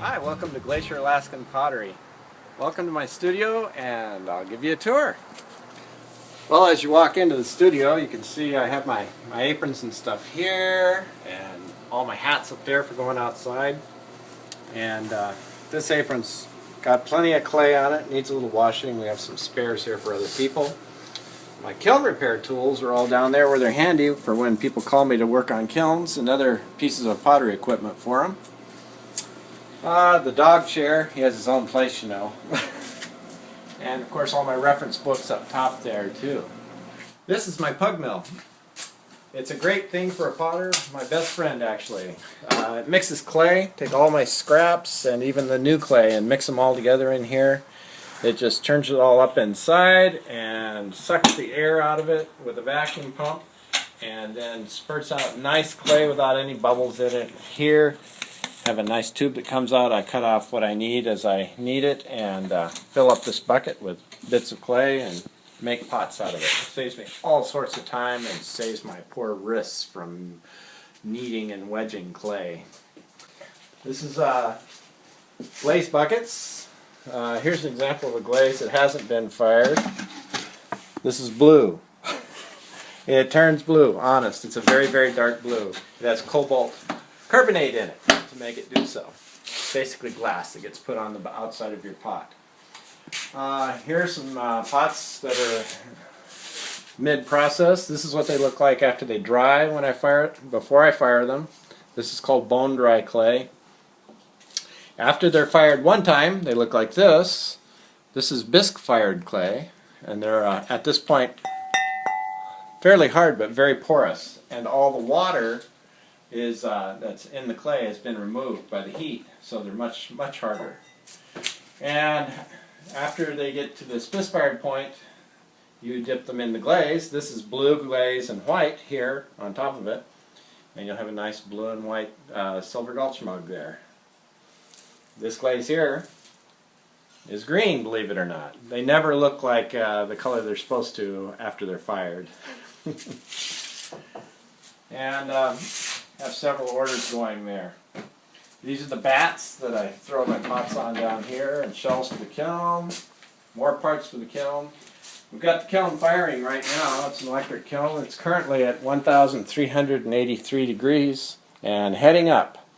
Hi, welcome to Glacier, Alaskan Pottery. Welcome to my studio and I'll give you a tour. Well, as you walk into the studio, you can see I have my aprons and stuff here and all my hats up there for going outside. And this apron's got plenty of clay on it, needs a little washing. We have some spares here for other people. My kiln repair tools are all down there where they're handy for when people call me to work on kilns and other pieces of pottery equipment for them. The dog chair, he has his own place, you know. And of course all my reference books up top there too. This is my Pug Mill. It's a great thing for a potter, my best friend actually. It mixes clay, take all my scraps and even the new clay and mix them all together in here. It just turns it all up inside and sucks the air out of it with a vacuum pump and then spurts out nice clay without any bubbles in it. Here have a nice tube that comes out. I cut off what I need as I need it and fill up this bucket with bits of clay and make pots out of it. It saves me all sorts of time and saves my poor wrists from kneading and wedging clay. This is glaze buckets. Here's an example of a glaze that hasn't been fired. This is blue. It turns blue, honest. It's a very, very dark blue. It has cobalt carbonate in it to make it do so. Basically glass that gets put on the outside of your pot. Here's some pots that are mid-process. This is what they look like after they dry when I fire it. Before I fire them, this is called bone dry clay. After they're fired one time, they look like this. This is bisque fired clay, and they're at this point fairly hard but very porous, and all the water is that's in the clay has been removed by the heat, so they're much harder. And after they get to this bisque fired point, you dip them in the glaze. This is blue glaze and white here on top of it, and you'll have a nice blue and white silver gulch mug there. This glaze here is green, believe it or not. They never look like the color they're supposed to after they're fired. And have several orders going there. These are the bats that I throw my pots on down here, and shells for the kiln, more parts for the kiln. We've got the kiln firing right now. It's an electric kiln. It's currently at 1,383 degrees and heading up.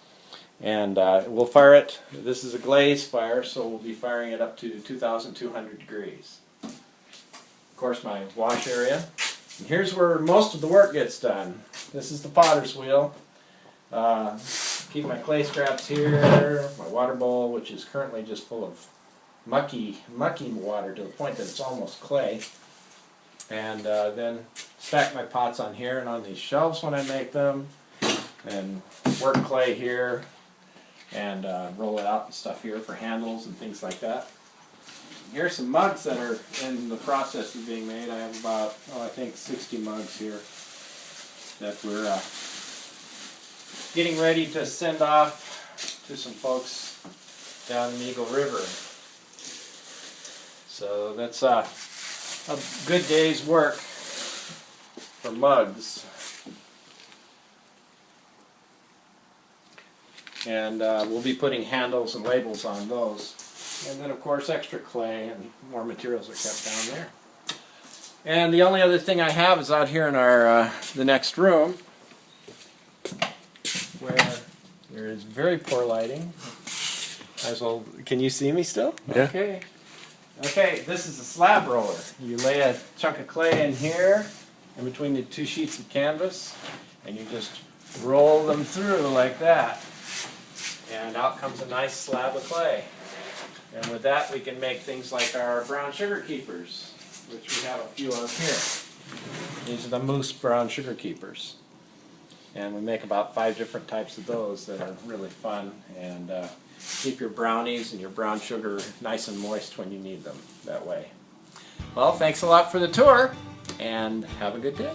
And we'll fire it. This is a glaze fire, so we'll be firing it up to 2,200 degrees. Of course, my wash area. And here's where most of the work gets done. This is the potter's wheel. Keep my clay scraps here, my water bowl, which is currently just full of mucky water to the point that it's almost clay. And then stack my pots on here and on these shelves when I make them, and work clay here, and roll it out and stuff here for handles and things like that. Here's some mugs that are in the process of being made. I have about, I think 60 mugs here that we're getting ready to send off to some folks down in Eagle River. So that's a good day's work for mugs. And we'll be putting handles and labels on those. And then of course extra clay and more materials are kept down there. And the only other thing I have is out here in our the next room, where there is very poor lighting. As well, can you see me still? Yeah. Okay. Okay, this is a slab roller. You lay a chunk of clay in here, in between the two sheets of canvas, and you just roll them through like that. And out comes a nice slab of clay. And with that we can make things like our brown sugar keepers, which we have a few of here. These are the mousse brown sugar keepers. And we make about 5 different types of those that are really fun and keep your brownies and your brown sugar nice and moist when you need them that way. Well, thanks a lot for the tour and have a good day.